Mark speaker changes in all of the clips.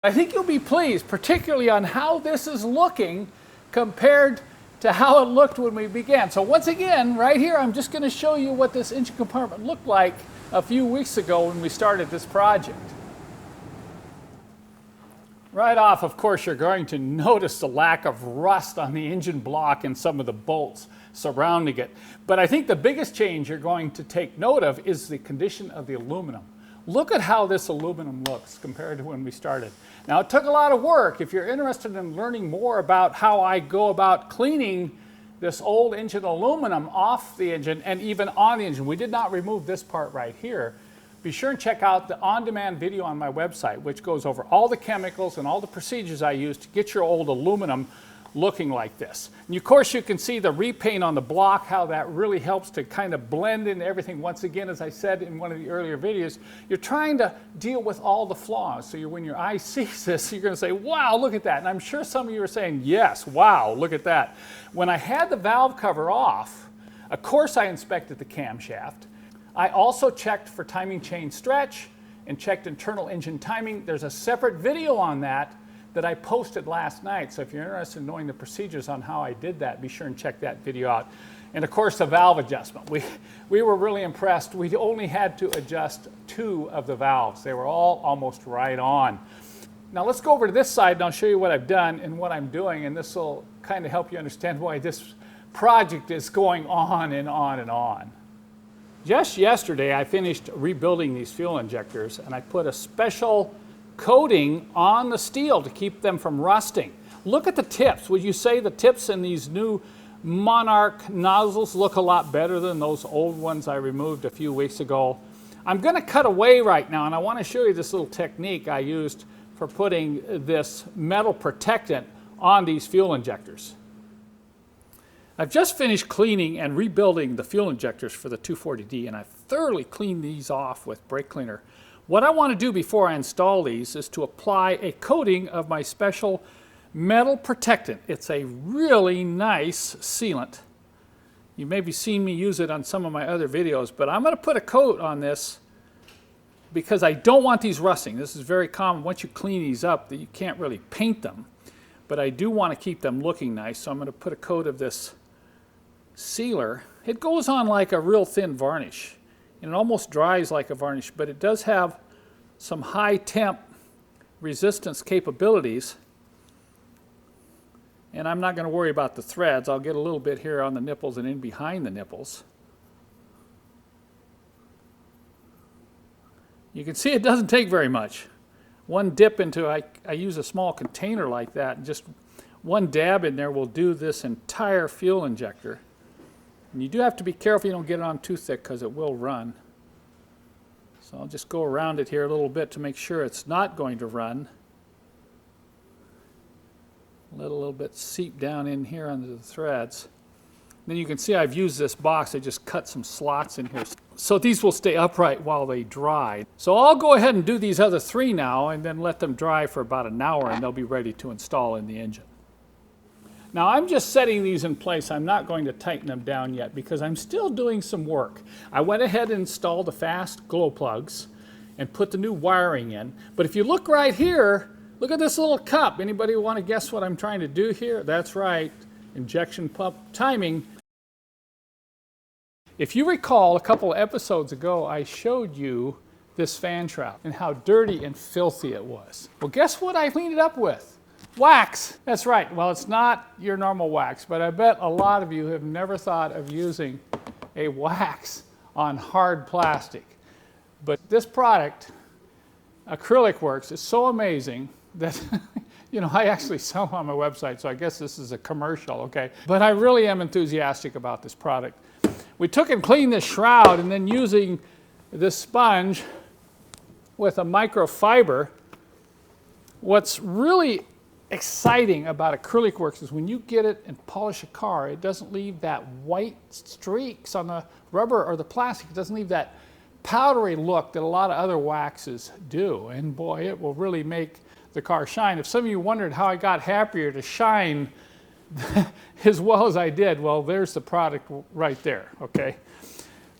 Speaker 1: I think you'll be pleased, particularly on how this is looking compared to how it looked when we began. So once again, right here, I'm just going to show you what this engine compartment looked like a few weeks ago when we started this project. Right off, of course, you're going to notice the lack of rust on the engine block and some of the bolts surrounding it. But I think the biggest change you're going to take note of is the condition of the aluminum. Look at how this aluminum looks compared to when we started. Now, it took a lot of work. If you're interested in learning more about how I go about cleaning this old engine aluminum off the engine and even on the engine, we did not remove this part right here. Be sure and check out the on-demand video on my website, which goes over all the chemicals and all the procedures I use to get your old aluminum looking like this. And of course, you can see the repaint on the block, how that really helps to kind of blend in everything. Once again, as I said in one of the earlier videos, you're trying to deal with all the flaws. So when your eye sees this, you're going to say, wow, look at that. And I'm sure some of you are saying, yes, wow, look at that. When I had the valve cover off, of course I inspected the camshaft. I also checked for timing chain stretch and checked internal engine timing. There's a separate video on that I posted last night. So if you're interested in knowing the procedures on how I did that, be sure and check that video out. And of course, the valve adjustment. We were really impressed. We only had to adjust 2 of the valves. They were all almost right on. Now let's go over to this side and I'll show you what I've done and what I'm doing, and this will kind of help you understand why this project is going on and on and on. Just yesterday, I finished rebuilding these fuel injectors, and I put a special coating on the steel to keep them from rusting. Look at the tips. Would you say the tips in these new Monarch nozzles look a lot better than those old ones I removed a few weeks ago? I'm going to cut away right now, and I want to show you this little technique I used for putting this metal protectant on these fuel injectors. I've just finished cleaning and rebuilding the fuel injectors for the 240D, and I've thoroughly cleaned these off with brake cleaner. What I want to do before I install these is to apply a coating of my special metal protectant. It's a really nice sealant. You may be seeing me use it on some of my other videos, but I'm going to put a coat on this because I don't want these rusting. This is very common. Once you clean these up, that you can't really paint them, but I do want to keep them looking nice, so I'm going to put a coat of this sealer. It goes on like a real thin varnish, and it almost dries like a varnish, but it does have some high temp resistance capabilities. And I'm not going to worry about the threads. I'll get a little bit here on the nipples and in behind the nipples. You can see it doesn't take very much. One dip into, I use a small container like that, and just one dab in there will do this entire fuel injector. And you do have to be careful you don't get it on too thick because it will run. So I'll just go around it here a little bit to make sure it's not going to run. Let a little bit seep down in here under the threads. Then you can see I've used this box. I just cut some slots in here so these will stay upright while they dry. So I'll go ahead and do these other 3 now and then let them dry for about an hour, and they'll be ready to install in the engine. Now I'm just setting these in place. I'm not going to tighten them down yet because I'm still doing some work. I went ahead and installed the fast glow plugs and put the new wiring in. But if you look right here, look at this little cup. Anybody want to guess what I'm trying to do here? That's right, injection pump timing. If you recall, a couple of episodes ago, I showed you this fan shroud and how dirty and filthy it was. Well, guess what I cleaned it up with? Wax. That's right. Well, it's not your normal wax, but I bet a lot of you have never thought of using a wax on hard plastic. But this product, Acrylic Works, is so amazing that you know, I actually sell it on my website, so I guess this is a commercial, okay? But I really am enthusiastic about this product. We took and cleaned this shroud, and then using this sponge with a microfiber, what's really exciting about Acrylic Works is when you get it and polish a car, it doesn't leave that white streaks on the rubber or the plastic. It doesn't leave that powdery look that a lot of other waxes do. And boy, it will really make the car shine. If some of you wondered how I got happier to shine as well as I did, well, there's the product right there, okay?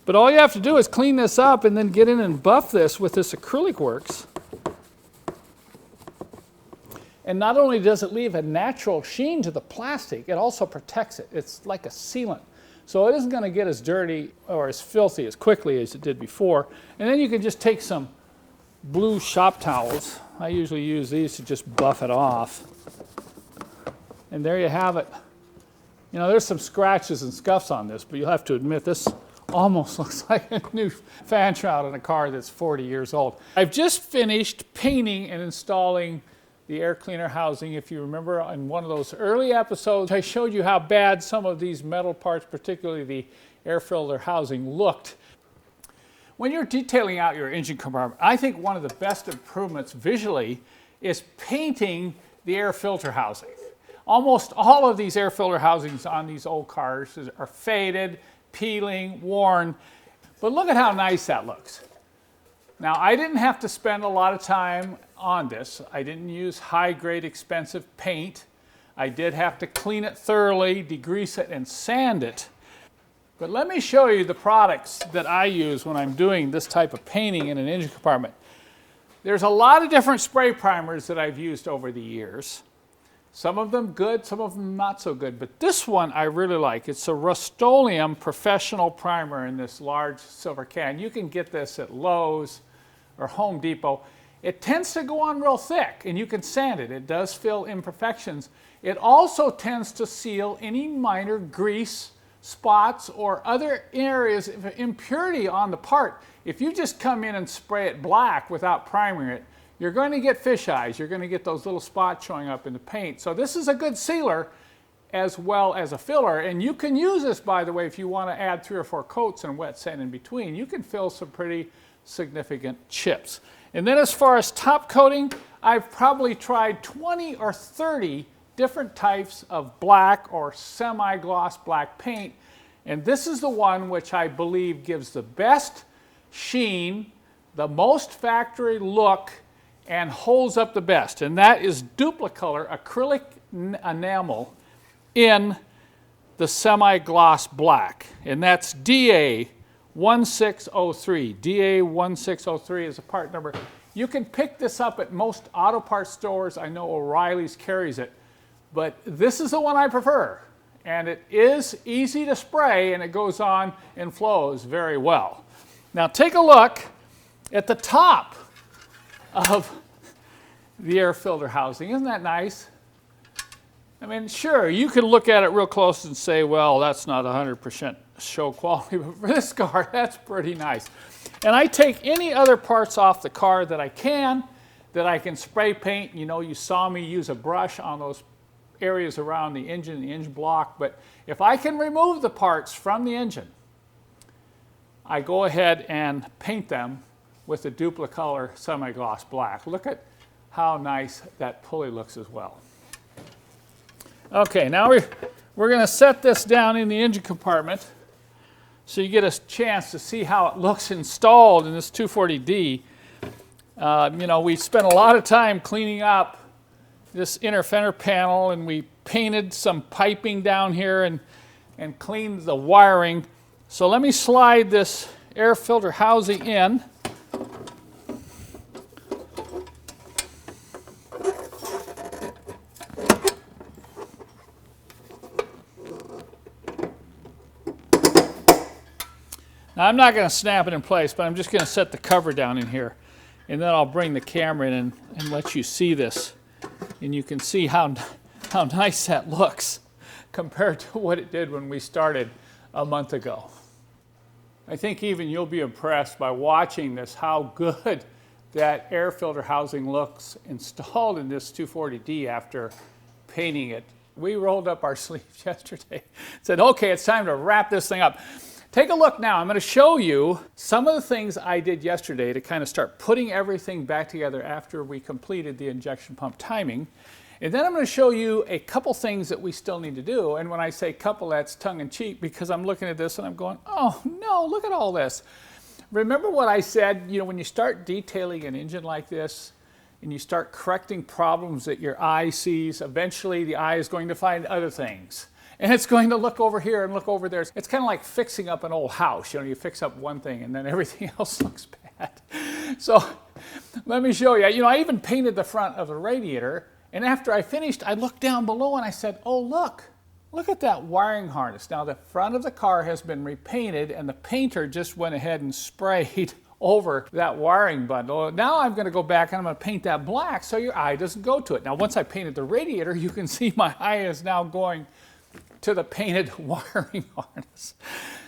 Speaker 1: But all you have to do is clean this up and then get in and buff this with this Acrylic Works. And not only does it leave a natural sheen to the plastic, it also protects it. It's like a sealant. So it isn't going to get as dirty or as filthy as quickly as it did before. And then you can just take some blue shop towels. I usually use these to just buff it off. And there you have it. You know, there's some scratches and scuffs on this, but you'll have to admit this almost looks like a new fan shroud in a car that's 40 years old. I've just finished painting and installing the air cleaner housing. If you remember in one of those early episodes, I showed you how bad some of these metal parts, particularly the air filter housing, looked. When you're detailing out your engine compartment, I think one of the best improvements visually is painting the air filter housing. Almost all of these air filter housings on these old cars are faded, peeling, worn, but look at how nice that looks. Now, I didn't have to spend a lot of time on this. I didn't use high-grade expensive paint. I did have to clean it thoroughly, degrease it, and sand it. But let me show you the products that I use when I'm doing this type of painting in an engine compartment. There's a lot of different spray primers that I've used over the years. Some of them good, some of them not so good, but this one I really like. It's a Rust-Oleum Professional Primer in this large silver can. You can get this at Lowe's or Home Depot. It tends to go on real thick, and you can sand it. It does fill imperfections. It also tends to seal any minor grease, spots, or other areas of impurity on the part. If you just come in and spray it black without priming it, you're going to get fish eyes. You're going to get those little spots showing up in the paint. So this is a good sealer as well as a filler. And you can use this, by the way, if you want to add 3 or 4 coats and wet sand in between. You can fill some pretty significant chips. And then as far as top coating, I've probably tried 20 or 30 different types of black or semi-gloss black paint. And this is the one which I believe gives the best sheen, the most factory look, and holds up the best. And that is Duplicolor acrylic enamel in the semi-gloss black. And that's DA1603. DA1603 is a part number. You can pick this up at most auto parts stores. I know O'Reilly's carries it. But this is the one I prefer. And it is easy to spray, and it goes on and flows very well. Now take a look at the top of the air filter housing. Isn't that nice? I mean, sure, you can look at it real close and say, well, that's not 100% show quality, but for this car, that's pretty nice. And I take any other parts off the car that I can spray paint. You know, you saw me use a brush on those areas around the engine block, but if I can remove the parts from the engine, I go ahead and paint them with the Duplicolor semi-gloss black. Look at how nice that pulley looks as well. Okay, now we're going to set this down in the engine compartment so you get a chance to see how it looks installed in this 240D. You know, we spent a lot of time cleaning up this inner fender panel, and we painted some piping down here and cleaned the wiring. So let me slide this air filter housing in. Now, I'm not going to snap it in place, but I'm just going to set the cover down in here, and then I'll bring the camera in and let you see this. And you can see how nice that looks compared to what it did when we started a month ago. I think even you'll be impressed by watching this, how good that air filter housing looks installed in this 240D after painting it. We rolled up our sleeves yesterday, said, okay, it's time to wrap this thing up. Take a look now. I'm going to show you some of the things I did yesterday to kind of start putting everything back together after we completed the injection pump timing. And then I'm going to show you a couple things that we still need to do. And when I say couple, that's tongue-in-cheek, because I'm looking at this and I'm going, oh no, look at all this. Remember what I said, you know, when you start detailing an engine like this and you start correcting problems that your eye sees, eventually the eye is going to find other things. And it's going to look over here and look over there. It's kind of like fixing up an old house. You know, you fix up one thing and then everything else looks bad. So let me show you. You know, I even painted the front of the radiator, And after I finished, I looked down below and I said, oh, look at that wiring harness. Now the front of the car has been repainted and the painter just went ahead and sprayed over that wiring bundle. Now I'm going to go back and I'm going to paint that black so your eye doesn't go to it. Now once I painted the radiator, you can see my eye is now going to the painted wiring harness.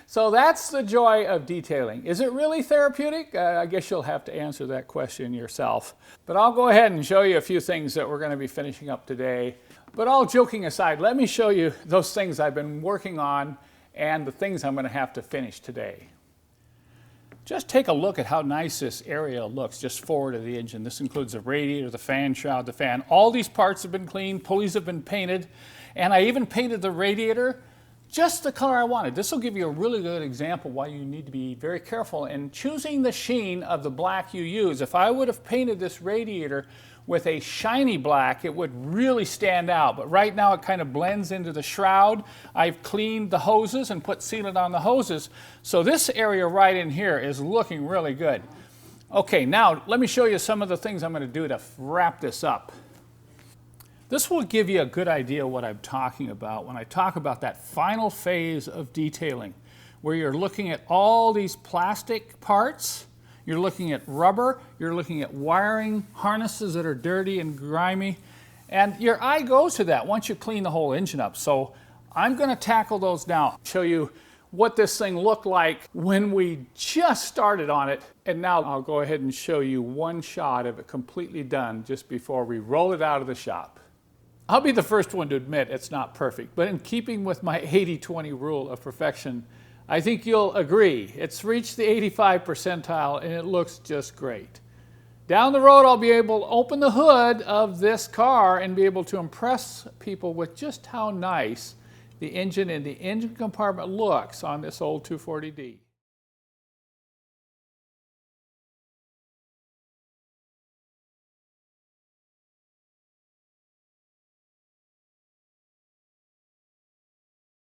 Speaker 1: So that's the joy of detailing. Is it really therapeutic? I guess you'll have to answer that question yourself. But I'll go ahead and show you a few things that we're going to be finishing up today. But all joking aside, let me show you those things I've been working on and the things I'm going to have to finish today. Just take a look at how nice this area looks just forward of the engine. This includes the radiator, the fan shroud, the fan. All these parts have been cleaned, pulleys have been painted, and I even painted the radiator just the color I wanted. This will give you a really good example why you need to be very careful in choosing the sheen of the black you use. If I would have painted this radiator with a shiny black, it would really stand out. But right now it kind of blends into the shroud. I've cleaned the hoses and put sealant on the hoses. So this area right in here is looking really good. Okay, now let me show you some of the things I'm going to do to wrap this up. This will give you a good idea what I'm talking about when I talk about that final phase of detailing, where you're looking at all these plastic parts, you're looking at rubber, you're looking at wiring harnesses that are dirty and grimy, and your eye goes to that once you clean the whole engine up. So I'm going to tackle those now, show you what this thing looked like when we just started on it, and now I'll go ahead and show you one shot of it completely done just before we roll it out of the shop. I'll be the first one to admit it's not perfect, but in keeping with my 80-20 rule of perfection, I think you'll agree it's reached the 85th percentile and it looks just great. Down the road, I'll be able to open the hood of this car and be able to impress people with just how nice the engine and the engine compartment looks on this old 240D.